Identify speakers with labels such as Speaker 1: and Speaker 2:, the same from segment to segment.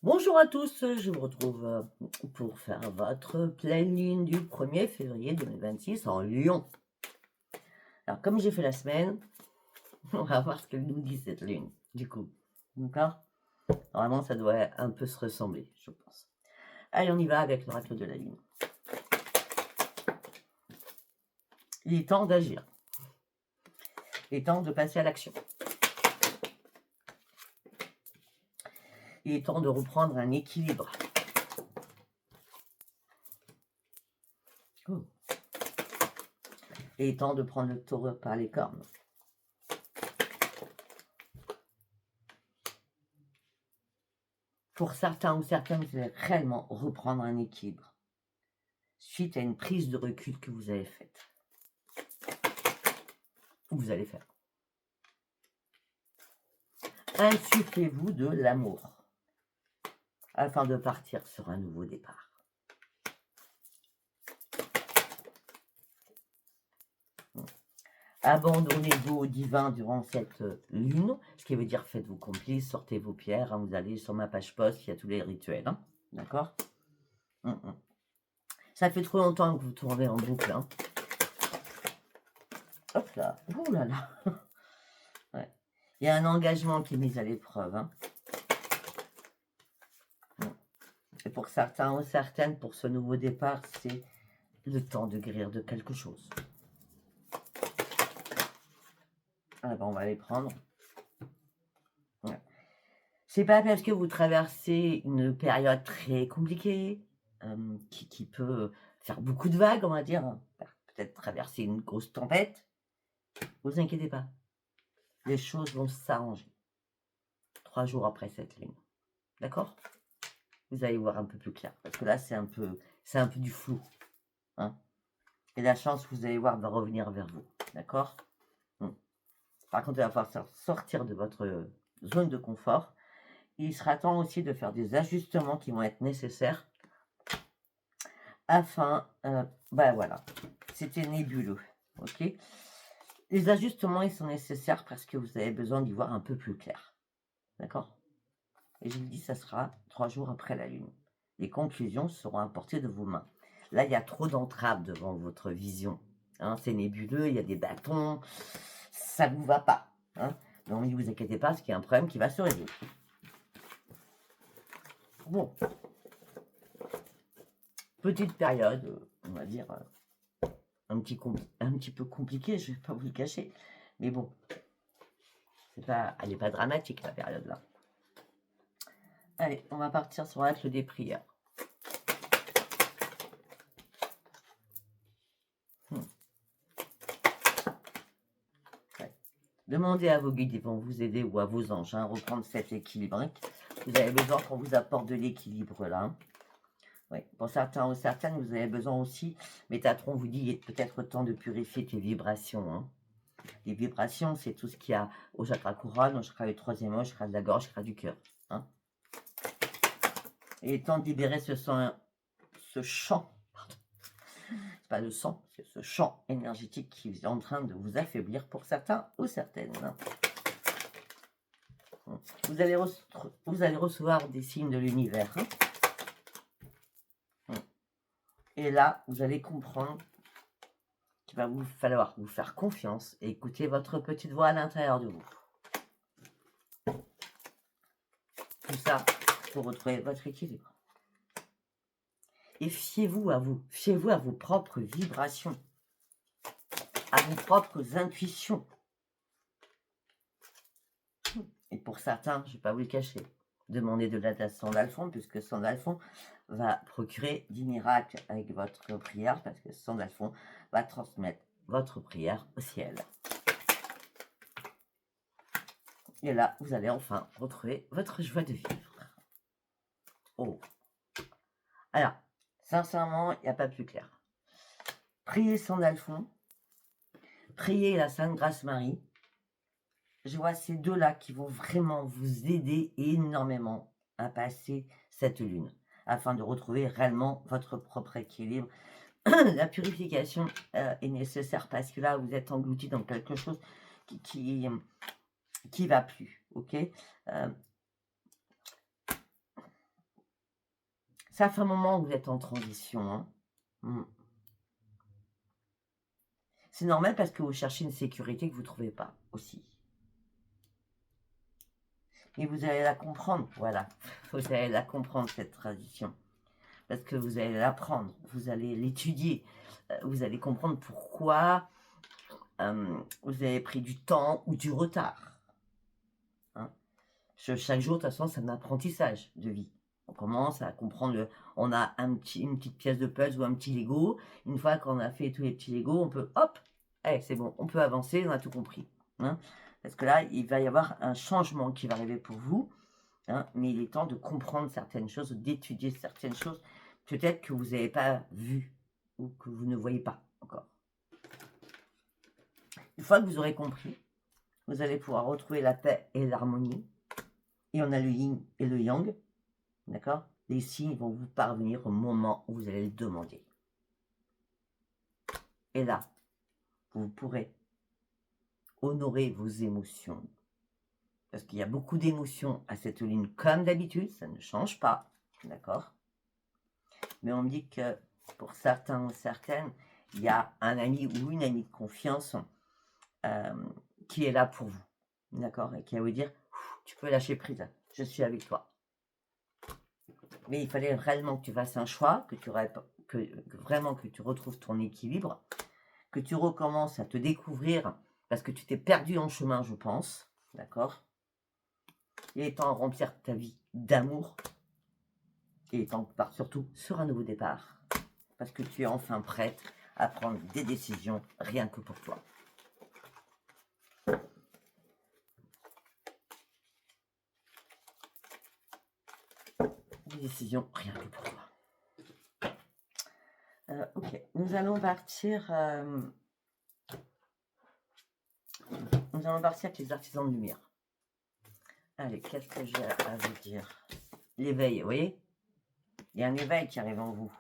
Speaker 1: Bonjour à tous, je vous retrouve pour faire votre pleine lune du 1er février 2026 en Lion. Alors, comme j'ai fait la semaine, on va voir ce qu'elle nous dit cette lune, du coup. D'accord? Normalement, ça doit un peu se ressembler, je pense. Allez, on y va avec l'oracle de la lune. Il est temps d'agir. Il est temps de passer à l'action. Il est temps de reprendre un équilibre. Oh. Il est temps de prendre le taureau par les cornes. Pour certains ou certaines, vous allez réellement reprendre un équilibre suite à une prise de recul que vous avez faite. Ou vous allez faire. Insufflez-vous de l'amour afin de partir sur un nouveau départ. Abandonnez-vous au divin durant cette lune, ce qui veut dire faites-vous complices, sortez vos pierres, vous allez sur ma page post, il y a tous les rituels, d'accord. Ça fait trop longtemps que vous tournez en boucle. Hop là, ouh là là. Ouais. Il y a un engagement qui est mis à l'épreuve. Et pour certains ou certaines, pour ce nouveau départ, c'est le temps de guérir de quelque chose. Ah ben, on va les prendre. Ouais. C'est pas parce que vous traversez une période très compliquée, qui peut faire beaucoup de vagues, on va dire, peut-être traverser une grosse tempête. Vous inquiétez pas, les choses vont s'arranger 3 jours après cette lune. D'accord? Vous allez voir un peu plus clair, parce que là, c'est un peu du flou. Et la chance, vous allez voir, va revenir vers vous. D'accord? Par contre, il va falloir sortir de votre zone de confort. Il sera temps aussi de faire des ajustements qui vont être nécessaires afin, voilà, c'était nébuleux, ok? Les ajustements, ils sont nécessaires parce que vous avez besoin d'y voir un peu plus clair, d'accord? Et je vous dis, ça sera 3 jours après la lune. Les conclusions seront à portée de vos mains. Là, il y a trop d'entraves devant votre vision. C'est nébuleux, il y a des bâtons, ça ne vous va pas. Donc, ne vous inquiétez pas, parce qu'il y a un problème qui va se résoudre. Bon. Petite période, on va dire, un petit peu compliquée, je ne vais pas vous le cacher. Mais bon, elle n'est pas dramatique, la période là. Allez, on va partir sur l'acte des prières. Ouais. Demandez à vos guides, ils vont vous aider, ou à vos anges, à reprendre cet équilibre. Vous avez besoin qu'on vous apporte de l'équilibre là. Oui. Pour certains ou certaines, vous avez besoin aussi, Métatron vous dit, il est peut-être temps de purifier tes vibrations. Les vibrations, c'est tout ce qu'il y a au chakra couronne, au chakra du 3e œil, au chakra de la gorge, au chakra du cœur. Il est temps de libérer ce champ, pardon. C'est pas le sang, c'est ce champ énergétique qui est en train de vous affaiblir pour certains ou certaines. Vous allez recevoir des signes de l'univers. Et là, vous allez comprendre qu'il va vous falloir vous faire confiance et écouter votre petite voix à l'intérieur de vous. Tout ça pour retrouver votre équilibre. Et fiez-vous à vos propres vibrations, à vos propres intuitions. Et pour certains, je ne vais pas vous le cacher, demandez de l'aide à Sandalphon, puisque Sandalphon va procurer des miracles avec votre prière, parce que Sandalphon va transmettre votre prière au ciel. Et là, vous allez enfin retrouver votre joie de vivre. Oh. Alors, sincèrement, il n'y a pas plus clair. Priez Sandalphon, priez la Sainte Grâce Marie. Je vois ces deux-là qui vont vraiment vous aider énormément à passer cette lune, afin de retrouver réellement votre propre équilibre. La purification est nécessaire parce que là, vous êtes englouti dans quelque chose qui va plus, ok? Ça fait un moment que vous êtes en transition. Hein. C'est normal parce que vous cherchez une sécurité que vous ne trouvez pas aussi. Et vous allez la comprendre, voilà. Vous allez la comprendre, cette transition. Parce que vous allez l'apprendre, vous allez l'étudier. Vous allez comprendre pourquoi vous avez pris du temps ou du retard. Hein. Chaque jour, de toute façon, c'est un apprentissage de vie. On commence à comprendre, on a une petite pièce de puzzle ou un petit Lego. Une fois qu'on a fait tous les petits Lego, on peut, hop, c'est bon, on peut avancer, on a tout compris. Hein. Parce que là, il va y avoir un changement qui va arriver pour vous. Hein, mais il est temps de comprendre certaines choses, d'étudier certaines choses, peut-être que vous n'avez pas vu ou que vous ne voyez pas encore. Une fois que vous aurez compris, vous allez pouvoir retrouver la paix et l'harmonie. Et on a le yin et le yang, d'accord? Les signes vont vous parvenir au moment où vous allez le demander. Et là, vous pourrez honorer vos émotions. Parce qu'il y a beaucoup d'émotions à cette lune, comme d'habitude, ça ne change pas, d'accord? Mais on me dit que pour certains ou certaines, il y a un ami ou une amie de confiance qui est là pour vous, d'accord? Et qui va vous dire, tu peux lâcher prise, je suis avec toi. Mais il fallait réellement que tu fasses un choix, vraiment que tu retrouves ton équilibre, que tu recommences à te découvrir, parce que tu t'es perdu en chemin, je pense, d'accord? Il est temps de remplir ta vie d'amour, il est temps de partir surtout sur un nouveau départ, parce que tu es enfin prête à prendre des décisions rien que pour toi. Des décisions rien que pour toi. Ok, nous allons partir avec les artisans de lumière. Allez, qu'est-ce que j'ai à vous dire? L'éveil, vous voyez? Il y a un éveil qui arrive en vous.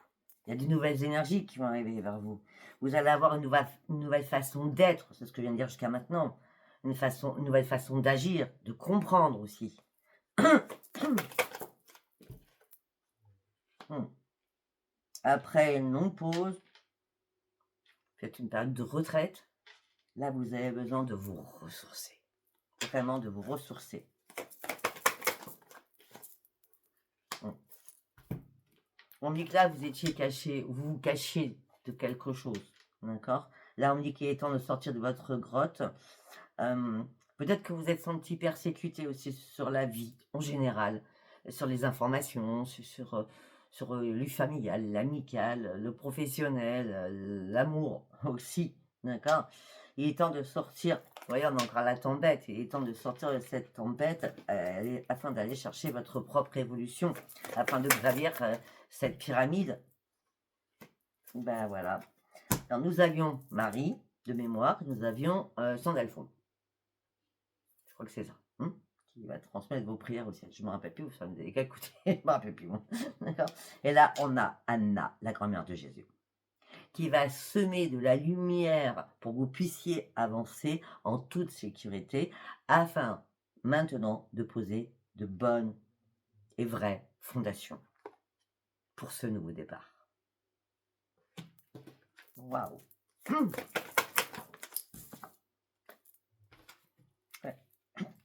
Speaker 1: Il y a de nouvelles énergies qui vont arriver vers vous. Vous allez avoir une nouvelle façon d'être, c'est ce que je viens de dire jusqu'à maintenant. Une nouvelle façon d'agir, de comprendre aussi. Après une longue pause, peut-être une période de retraite, là vous avez besoin de vous ressourcer. Vraiment de vous ressourcer. On dit que là vous étiez caché, vous vous cachiez de quelque chose. D'accord? Là on dit qu'il est temps de sortir de votre grotte. Peut-être que vous êtes senti persécuté aussi sur la vie en général, sur les informations, sur le familial, l'amical, le professionnel, l'amour aussi, d'accord? Il est temps de sortir, vous voyez, on a encore la tempête, il est temps de sortir de cette tempête afin d'aller chercher votre propre évolution, afin de gravir cette pyramide. Ben voilà. Alors nous avions Marie, de mémoire, nous avions Sandalphon. Je crois que c'est ça. Qui va transmettre vos prières aussi. Je ne me rappelle plus, ça me avez qu'à écouter. Je ne me rappelle plus. D'accord. Et là, on a Anna, la grand-mère de Jésus, qui va semer de la lumière pour que vous puissiez avancer en toute sécurité, afin maintenant de poser de bonnes et vraies fondations pour ce nouveau départ. Waouh.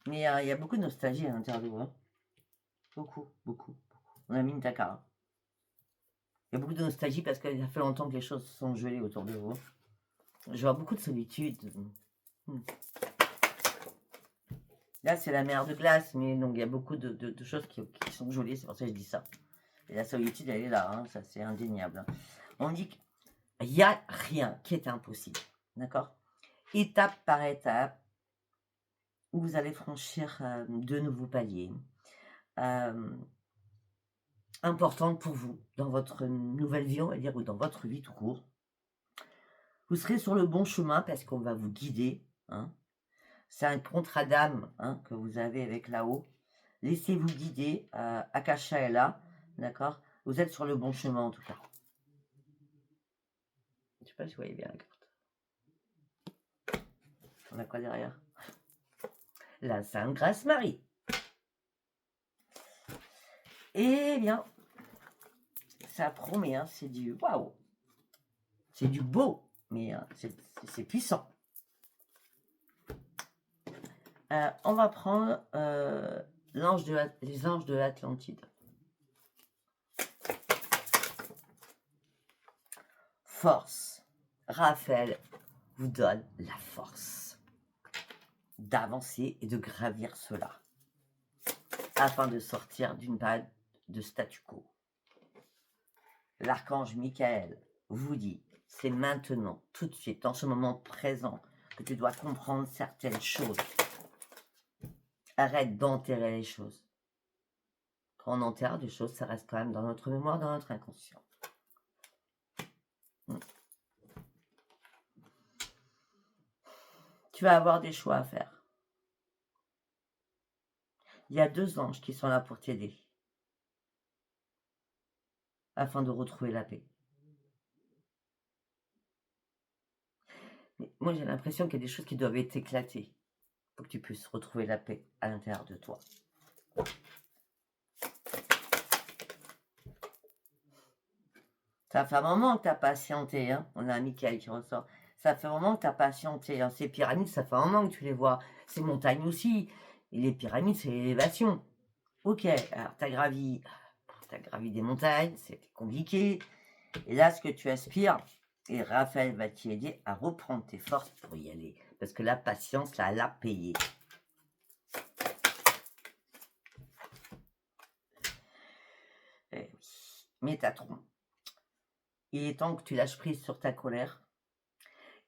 Speaker 1: Mais il y a beaucoup de nostalgie à l'intérieur de vous. Hein. Beaucoup, beaucoup, beaucoup. On a mis une takara. Il y a beaucoup de nostalgie parce que ça fait longtemps que les choses sont gelées autour de vous. Je vois beaucoup de solitude. Là, c'est la mer de glace, mais donc il y a beaucoup de choses qui sont gelées, c'est pour ça que je dis ça. Et la solitude, elle est là, hein, ça c'est indéniable. On dit qu'il n'y a rien qui est impossible, d'accord? Étape par étape, vous allez franchir de nouveaux paliers. Importante pour vous, dans votre nouvelle vie, on va dire, ou dans votre vie tout court. Vous serez sur le bon chemin parce qu'on va vous guider. Hein. C'est un contrat d'âme que vous avez avec là-haut. Laissez-vous guider. Akasha est là. D'accord? Vous êtes sur le bon chemin en tout cas. Je ne sais pas si vous voyez bien la carte. On a quoi derrière? La Sainte Grâce Marie. Eh bien, ça promet, hein, c'est du waouh. C'est du beau, mais c'est puissant. On va prendre les anges de l'Atlantide. Force. Raphaël vous donne la force d'avancer et de gravir cela afin de sortir d'une période de statu quo. L'archange Michael vous dit, c'est maintenant, tout de suite, en ce moment présent, que tu dois comprendre certaines choses. Arrête d'enterrer les choses. Quand on enterre des choses, ça reste quand même dans notre mémoire, dans notre inconscient. Tu vas avoir des choix à faire. Il y a 2 anges qui sont là pour t'aider afin de retrouver la paix. Mais moi, j'ai l'impression qu'il y a des choses qui doivent être éclatées pour que tu puisses retrouver la paix à l'intérieur de toi. Ça fait un moment que tu as patienté, hein. On a un Michael qui ressort. Ça fait un moment que tu as patienté. Hein. Ces pyramides, ça fait un moment que tu les vois. Ces montagnes aussi. Et les pyramides, c'est l'élévation. Ok, alors tu as gravi des montagnes, c'était compliqué. Et là, ce que tu aspires, et Raphaël va t'y aider à reprendre tes forces pour y aller. Parce que la patience, là, elle a payé. Eh oui. Métatron. Il est temps que tu lâches prise sur ta colère.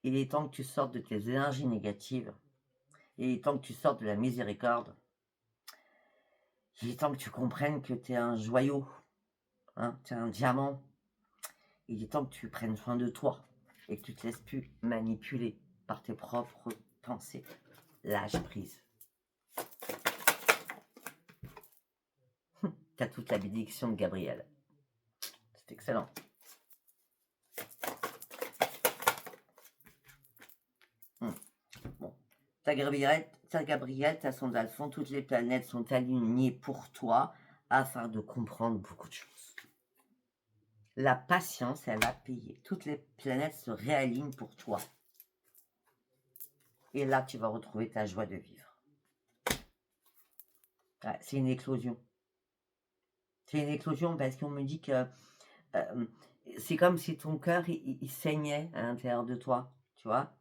Speaker 1: Il est temps que tu sortes de tes énergies négatives. Il est temps que tu sortes de la miséricorde. Il est temps que tu comprennes que tu es un joyau. Hein, tu es un diamant. Il est temps que tu prennes soin de toi et que tu ne te laisses plus manipuler par tes propres pensées. Lâche prise. Tu as toute la bénédiction de Gabriel. C'est excellent. Bon. Ta Gabriel, ta sonde à fond, toutes les planètes sont alignées pour toi afin de comprendre beaucoup de choses. La patience, elle a payé. Toutes les planètes se réalignent pour toi. Et là, tu vas retrouver ta joie de vivre. Ouais, c'est une éclosion. C'est une éclosion parce qu'on me dit que c'est comme si ton cœur, il saignait à l'intérieur de toi, tu vois.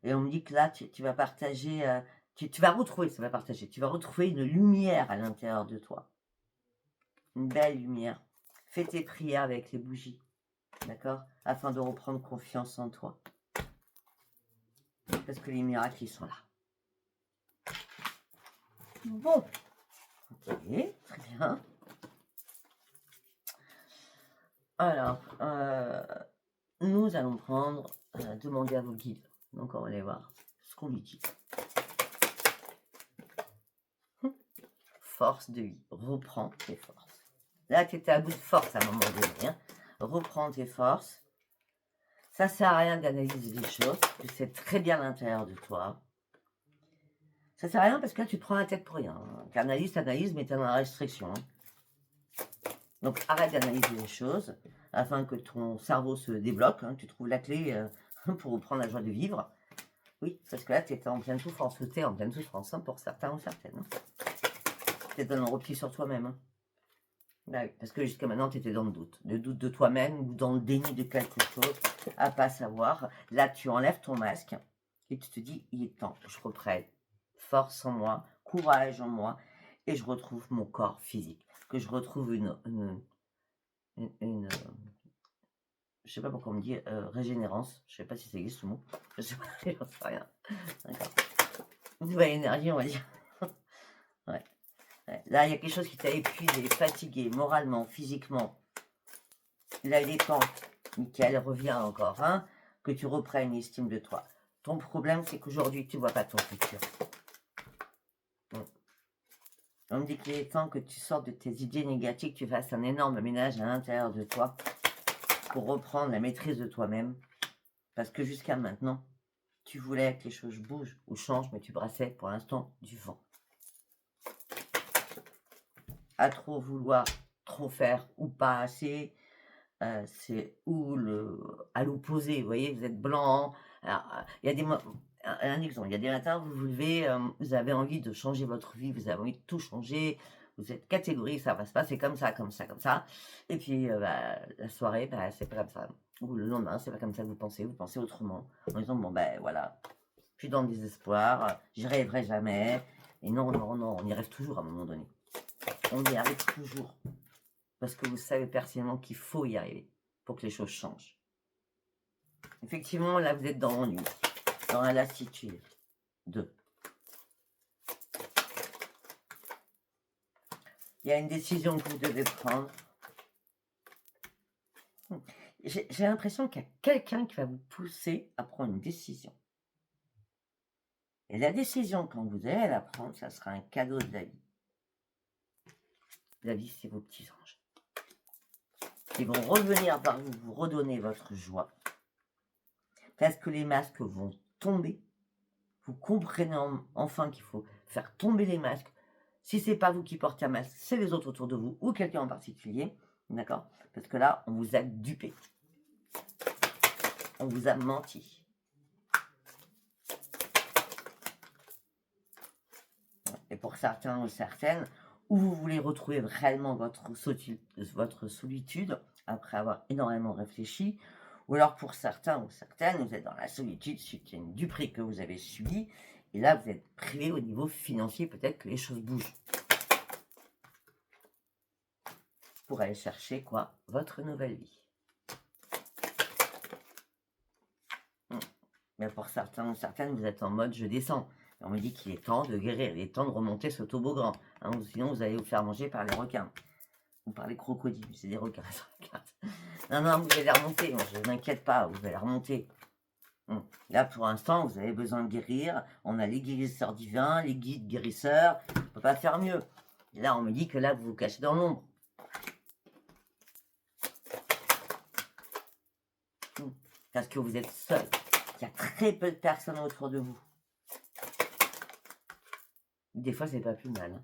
Speaker 1: Et on me dit que là, tu vas partager, tu vas retrouver, ça va partager, tu vas retrouver une lumière à l'intérieur de toi. Une belle lumière. Fais tes prières avec les bougies, d'accord? Afin de reprendre confiance en toi. Parce que les miracles, ils sont là. Bon. Ok, très bien. Alors, nous allons demander à vos guides. Donc, on va aller voir ce qu'on lui dit. Force de vie. Reprends tes forces. Là, tu étais à bout de force à un moment donné. Hein. Reprends tes forces. Ça sert à rien d'analyser les choses. Tu sais très bien l'intérieur de toi. Ça sert à rien parce que là, tu te prends la tête pour rien. T'analyses, mais t'es dans la restriction. Donc, arrête d'analyser les choses afin que ton cerveau se débloque. Hein, tu trouves la clé pour reprendre la joie de vivre. Oui, parce que là, tu étais en pleine souffrance. Tu es en pleine souffrance pour certains ou certaines. Tu es dans le repli sur toi-même. Hein. Bah oui, parce que jusqu'à maintenant, tu étais dans le doute. Le doute de toi-même ou dans le déni de quelque chose à pas savoir. Là, tu enlèves ton masque et tu te dis, il est temps que je reprenne force en moi, courage en moi et je retrouve mon corps physique. Que je retrouve une je sais pas pourquoi on me dit régénérance. Je sais pas si ça existe ce mot. Je sais pas, j'en sais rien. D'accord. Une nouvelle énergie, on va dire. Ouais. Ouais. Là, il y a quelque chose qui t'a épuisé, fatigué, moralement, physiquement. Là, il est temps, Michael, reviens encore, hein, que tu reprennes l'estime de toi. Ton problème, c'est qu'aujourd'hui, tu ne vois pas ton futur. On me dit qu'il est temps que tu sortes de tes idées négatives, que tu fasses un énorme ménage à l'intérieur de toi pour reprendre la maîtrise de toi-même. Parce que jusqu'à maintenant, tu voulais que les choses bougent ou changent, mais tu brassais pour l'instant du vent. À trop vouloir, trop faire ou pas assez, c'est ou à l'opposé, vous voyez, vous êtes blanc. Alors, il y a un exemple, il y a des matins, vous vous levez, vous avez envie de changer votre vie, vous avez envie de tout changer, vous êtes catégorique, ça va se passer comme ça, comme ça, comme ça. Et puis, la soirée, c'est pas comme ça. Ou le lendemain, c'est pas comme ça que vous pensez autrement. En disant, bon, voilà, je suis dans le désespoir, j'y arriverai jamais. Et non, non, non, on y rêve toujours à un moment donné. On y arrive toujours. Parce que vous savez pertinemment qu'il faut y arriver pour que les choses changent. Effectivement, là, vous êtes dans l'ennui, dans la lassitude. 2. Il y a une décision que vous devez prendre. J'ai l'impression qu'il y a quelqu'un qui va vous pousser à prendre une décision. Et la décision, quand vous allez la prendre, ça sera un cadeau de la vie. La vie, c'est vos petits anges. Ils vont revenir par vous, vous redonner votre joie. Parce que les masques vont tomber. Vous comprenez enfin qu'il faut faire tomber les masques. Si c'est pas vous qui portez un masque, c'est les autres autour de vous ou quelqu'un en particulier. D'accord? Parce que là, on vous a dupé. On vous a menti. Et pour certains ou certaines, où vous voulez retrouver réellement votre solitude après avoir énormément réfléchi, ou alors pour certains ou certaines, vous êtes dans la solitude suite à une duperie que vous avez subie, et là vous êtes privé au niveau financier, peut-être que les choses bougent. Pour aller chercher quoi? Votre nouvelle vie. Mais pour certains ou certaines, vous êtes en mode je descends. Et on me dit qu'il est temps de guérir, il est temps de remonter ce toboggan. Hein, sinon vous allez vous faire manger par les requins. Ou par les crocodiles, c'est des requins sur la carte. Non, non, vous allez remonter, je ne m'inquiète pas, vous allez remonter. Là, pour l'instant, vous avez besoin de guérir. On a les guérisseurs divins, les guides guérisseurs. On ne peut pas faire mieux. Et là, on me dit que là, vous vous cachez dans l'ombre. Parce que vous êtes seul. Il y a très peu de personnes autour de vous. Des fois, c'est pas plus mal. Hein.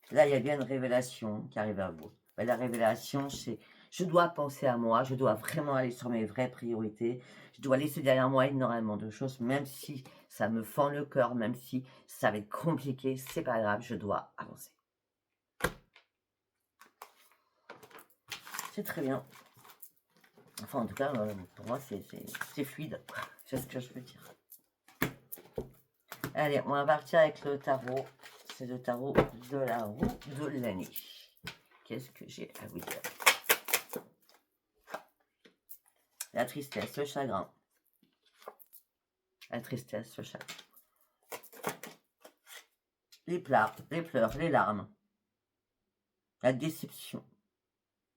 Speaker 1: Là, il y a bien une révélation qui arrive à vous. La révélation, c'est je dois penser à moi, je dois vraiment aller sur mes vraies priorités, je dois laisser derrière moi énormément de choses, même si ça me fend le cœur, même si ça va être compliqué, c'est pas grave, je dois avancer. C'est très bien. Enfin, en tout cas, pour moi, c'est fluide. C'est ce que je veux dire. Allez, on va partir avec le tarot. C'est le tarot de la roue de l'année. Qu'est-ce que j'ai à vous dire? La tristesse, le chagrin. La tristesse, le chagrin. Les pleurs, les larmes. La déception.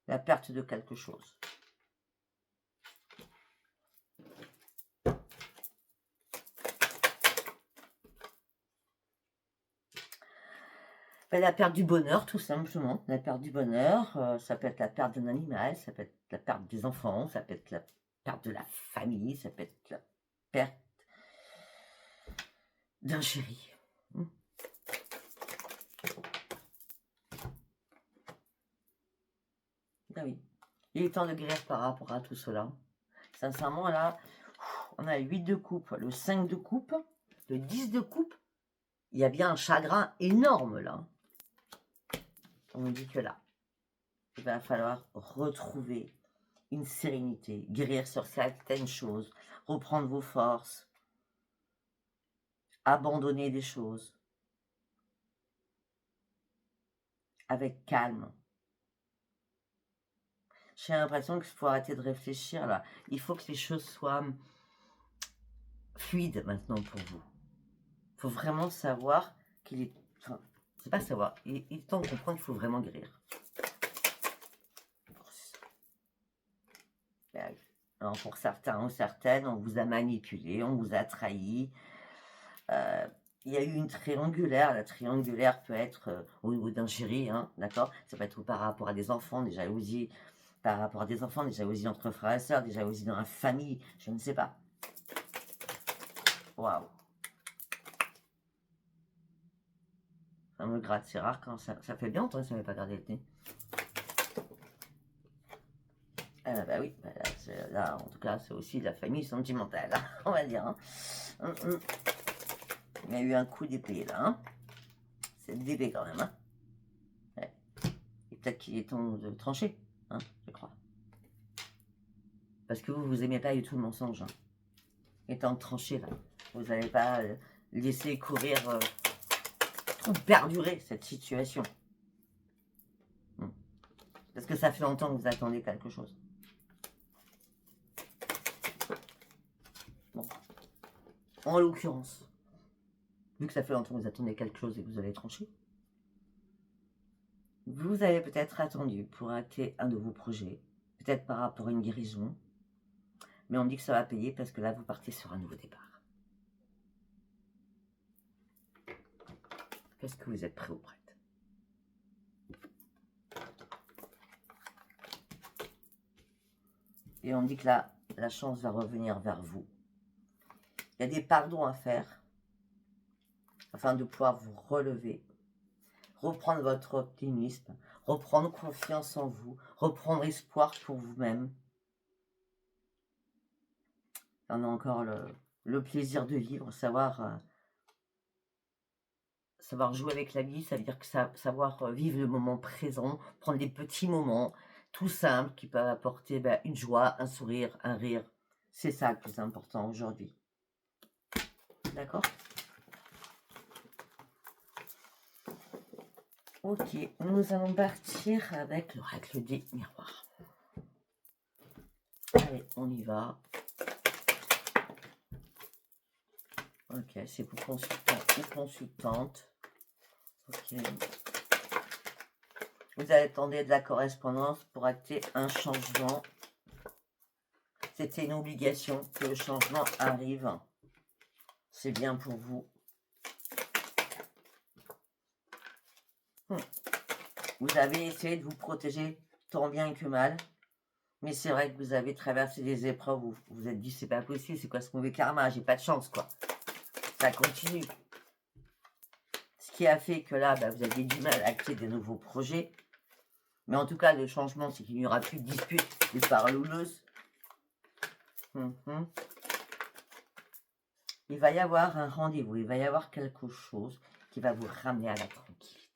Speaker 1: La perte de quelque chose. La perte du bonheur, tout simplement. La perte du bonheur, ça peut être la perte d'un animal, ça peut être la perte des enfants, ça peut être la perte de la famille, ça peut être la perte d'un chéri. Ah oui, il est temps de guérir par rapport à tout cela. Sincèrement, là, on a le 8 de coupe, le 5 de coupe, le 10 de coupe. Il y a bien un chagrin énorme, là. On me dit que là, il va falloir retrouver une sérénité, guérir sur certaines choses, reprendre vos forces, abandonner des choses avec calme. J'ai l'impression qu'il faut arrêter de réfléchir là. Il faut que les choses soient fluides maintenant pour vous. Il faut vraiment savoir qu'il est... Enfin, c'est pas savoir. Il est temps de comprendre qu'il faut vraiment guérir. Alors, pour certains ou certaines, on vous a manipulé, on vous a trahi. Il y a eu une triangulaire. La triangulaire peut être au niveau d'un chéri, hein, d'accord? Ça peut être par rapport à des enfants, des jalousies, par rapport à des enfants, des jalousies entre frères et sœurs, des jalousies dans la famille, je ne sais pas. Waouh! Ça me gratte, c'est rare quand ça fait bien longtemps que ça ne m'avait pas gardé le nez. Ah bah oui, bah là, en tout cas, c'est aussi la famille sentimentale, hein, on va dire. Hein. Il y a eu un coup d'épée là. Hein. C'est d'épée quand même. Hein. Ouais. Et peut-être qu'il est temps de trancher, hein, je crois. Parce que vous aimez pas du tout le mensonge. Hein. Il est temps de trancher là. Vous n'allez pas laisser courir, trop perdurer cette situation. Parce que ça fait longtemps que vous attendez quelque chose. Bon. En l'occurrence, vu que ça fait longtemps que vous attendez quelque chose et que vous allez trancher, vous avez peut-être attendu pour acter un de vos projets, peut-être par rapport à une guérison, mais on dit que ça va payer parce que là, vous partez sur un nouveau départ. Est-ce que vous êtes prêt ou prête? Et on dit que là, la chance va revenir vers vous. Il y a des pardons à faire afin de pouvoir vous relever, reprendre votre optimisme, reprendre confiance en vous, reprendre espoir pour vous-même. On a encore le plaisir de vivre, savoir jouer avec la vie, ça veut dire que savoir vivre le moment présent, prendre des petits moments tout simples qui peuvent apporter une joie, un sourire, un rire. C'est ça le plus important aujourd'hui. D'accord? Ok, nous allons partir avec l'oracle des miroirs. Allez, on y va. Ok, c'est pour consultant ou consultante. Ok. Vous attendez de la correspondance pour acter un changement. C'était une obligation que le changement arrive. C'est bien pour vous. Vous avez essayé de vous protéger tant bien que mal. Mais c'est vrai que vous avez traversé des épreuves où vous vous êtes dit c'est pas possible, c'est quoi ce mauvais karma, j'ai pas de chance quoi. Ça continue. Ce qui a fait que là, vous aviez du mal à acter des nouveaux projets. Mais en tout cas, le changement, c'est qu'il n'y aura plus de disputes, des parlouleuses. Il va y avoir un rendez-vous, il va y avoir quelque chose qui va vous ramener à la tranquillité.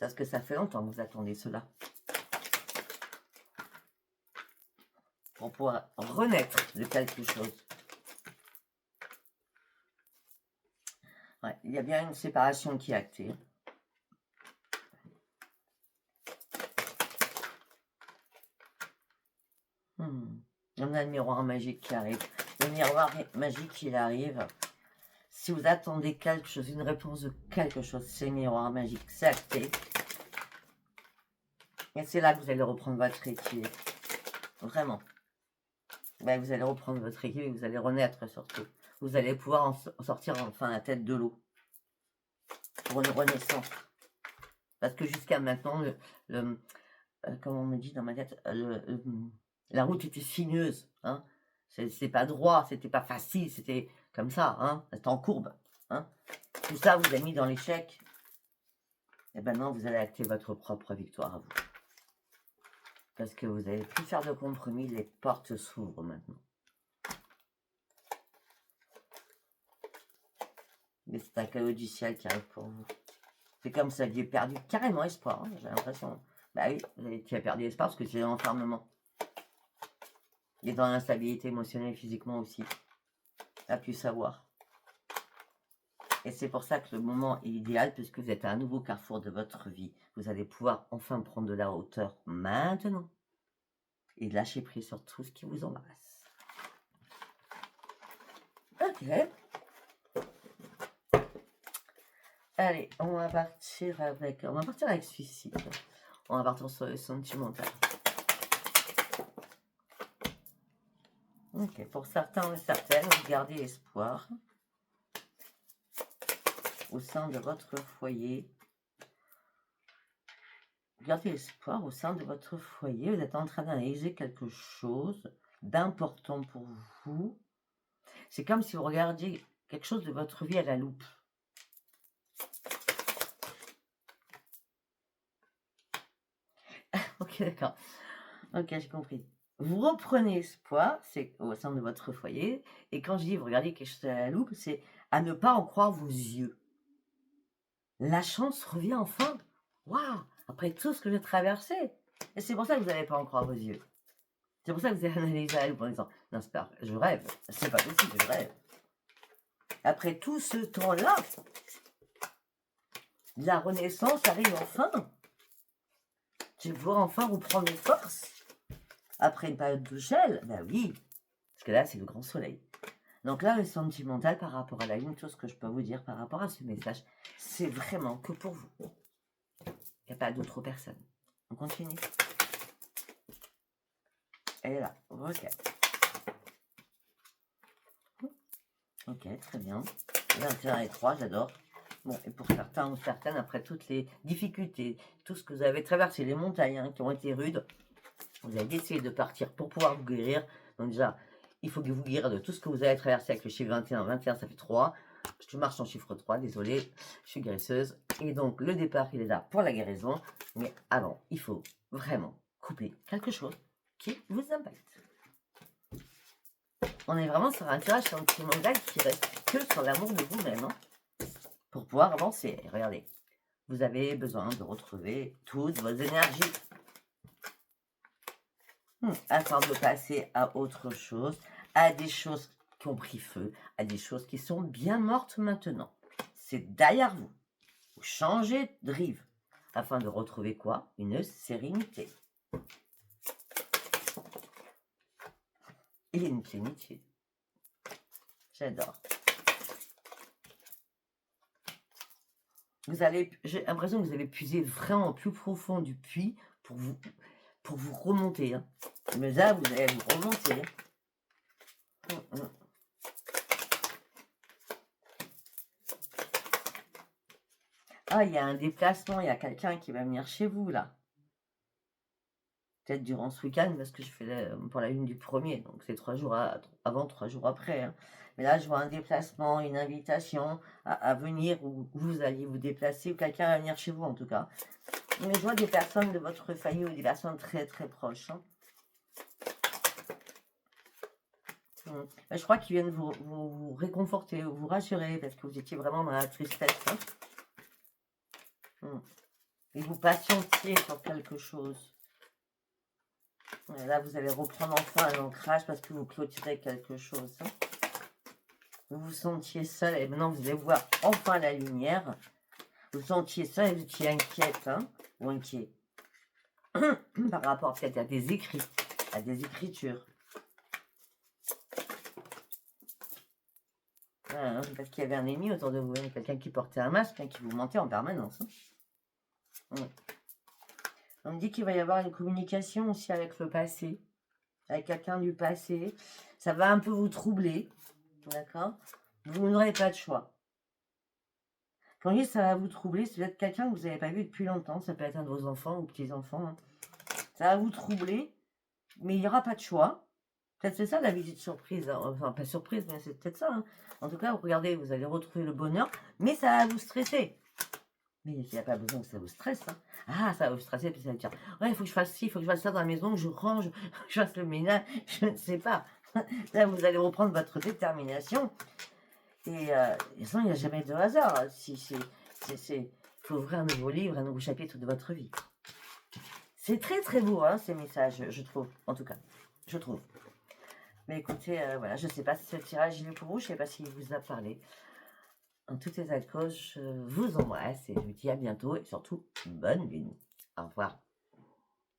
Speaker 1: Parce que ça fait longtemps que vous attendez cela. Pour pouvoir renaître de quelque chose. Ouais, il y a bien une séparation qui est actée. On a le miroir magique qui arrive. Le miroir magique, il arrive. Si vous attendez quelque chose, une réponse de quelque chose, c'est le miroir magique, c'est acté. Et c'est là que vous allez reprendre votre équilibre. Vraiment. Vous allez reprendre votre équilibre et vous allez renaître surtout. Vous allez pouvoir en sortir enfin la tête de l'eau. Pour une renaissance. Parce que jusqu'à maintenant, comme on me dit dans ma tête, la route était sinueuse. Hein. C'est pas droit, c'était pas facile, c'était comme ça. Hein. C'était en courbe. Hein. Tout ça vous a mis dans l'échec. Et maintenant, vous allez acter votre propre victoire à vous. Parce que vous n'allez plus faire de compromis, les portes s'ouvrent maintenant. Mais c'est un cadeau du ciel qui arrive pour vous. C'est comme si vous aviez perdu carrément espoir, hein, j'ai l'impression. Bah oui, tu as perdu espoir parce que c'est l'enfermement. Il est dans l'instabilité émotionnelle, physiquement aussi. À plus savoir. Et c'est pour ça que le moment est idéal, puisque vous êtes à un nouveau carrefour de votre vie. Vous allez pouvoir enfin prendre de la hauteur maintenant. Et lâcher prise sur tout ce qui vous embarrasse. Ok. Allez, on va partir avec suicide. On va partir sur le sentimental. Ok, pour certains et certaines, vous gardez espoir au sein de votre foyer. Gardez espoir au sein de votre foyer. Vous êtes en train d'analyser quelque chose d'important pour vous. C'est comme si vous regardiez quelque chose de votre vie à la loupe. OK, d'accord. OK, j'ai compris. Vous reprenez espoir, c'est au sein de votre foyer et quand je dis: «Vous regardez quelque chose à la loupe», c'est à ne pas en croire vos yeux. La chance revient enfin. Waouh! Après tout ce que j'ai traversé et c'est pour ça que vous n'allez pas en croire vos yeux. C'est pour ça que vous avez analysé à la loupe en disant: «Non, c'est pas je rêve, c'est pas possible, je rêve». Après tout ce temps-là, la renaissance arrive enfin. Je vais pouvoir enfin reprendre mes forces. Après une période de gel, bah oui, parce que là, c'est le grand soleil. Donc là, le sentimental par rapport à la lune, tout ce que je peux vous dire par rapport à ce message, c'est vraiment que pour vous. Il n'y a pas d'autres personnes. On continue. Elle est là. Ok. Ok, très bien. 21 et 3, j'adore. Bon, et pour certains ou certaines, après toutes les difficultés, tout ce que vous avez traversé, les montagnes hein, qui ont été rudes, vous avez décidé de partir pour pouvoir vous guérir. Donc déjà, il faut que vous guérir de tout ce que vous avez traversé avec le chiffre 21. 21, ça fait 3. Je marche en chiffre 3, désolé, je suis guérisseuse. Et donc, le départ, il est là pour la guérison. Mais avant, il faut vraiment couper quelque chose qui vous impacte. On est vraiment sur un tirage sentimental qui reste que sur l'amour de vous-même. Hein, pour pouvoir avancer. Et regardez, vous avez besoin de retrouver toutes vos énergies. Afin de passer à autre chose, à des choses qui ont pris feu, à des choses qui sont bien mortes maintenant. C'est derrière vous. Vous changez de rive afin de retrouver quoi? Une sérénité. Et une plénitude. J'adore. J'ai l'impression que vous avez puisé vraiment au plus profond du puits pour vous remonter. Hein. Mais là, vous allez vous remonter. Ah, il y a un déplacement, il y a quelqu'un qui va venir chez vous, là. Peut-être durant ce week-end, parce que je fais pour la lune du 1er, donc c'est 3 jours avant, 3 jours après. Hein. Mais là, je vois un déplacement, une invitation à venir, où vous alliez vous déplacer, ou quelqu'un va venir chez vous, en tout cas. Mais je vois des personnes de votre famille, ou des personnes très, très proches. Hein. Je crois qu'ils viennent vous réconforter, vous rassurer, parce que vous étiez vraiment dans la tristesse. Hein. Et vous patientiez sur quelque chose. Et là, vous allez reprendre enfin un ancrage parce que vous clôturez quelque chose. Hein. Vous vous sentiez seul et maintenant vous allez voir enfin la lumière. Vous vous sentiez seul et vous étiez inquiète hein, ou inquiet. Par rapport peut-être à des écrits, à des écritures. Voilà, hein, parce qu'il y avait un ennemi autour de vous, hein, quelqu'un qui portait un masque, hein, qui vous mentait en permanence. Hein. On me dit qu'il va y avoir une communication aussi avec le passé, avec quelqu'un du passé. Ça va un peu vous troubler, d'accord? Vous n'aurez pas de choix. Quand je dis ça va vous troubler, c'est peut-être quelqu'un que vous n'avez pas vu depuis longtemps. Ça peut être un de vos enfants ou petits-enfants. Hein. Ça va vous troubler, mais il n'y aura pas de choix. Peut-être c'est ça la visite surprise. Hein. Enfin, pas surprise, mais c'est peut-être ça. Hein. En tout cas, regardez, vous allez retrouver le bonheur, mais ça va vous stresser. Mais il n'y a pas besoin que ça vous stresse. Hein. Ah, ça va vous stresser, puis ça va dire, ouais, il faut que je fasse ci, il faut que je fasse ça dans la maison, que je range, que je fasse le ménage, je ne sais pas. Là, vous allez reprendre votre détermination. Et de toute façon, il n'y a jamais de hasard. Il faut ouvrir un nouveau livre, un nouveau chapitre de votre vie. C'est très très beau, hein, ces messages, je trouve. En tout cas, je trouve. Mais écoutez, voilà, je ne sais pas si ce tirage est pour vous, je ne sais pas s'il vous a parlé. En toutes les causes, je vous embrasse et je vous dis à bientôt et surtout, bonne lune. Au revoir.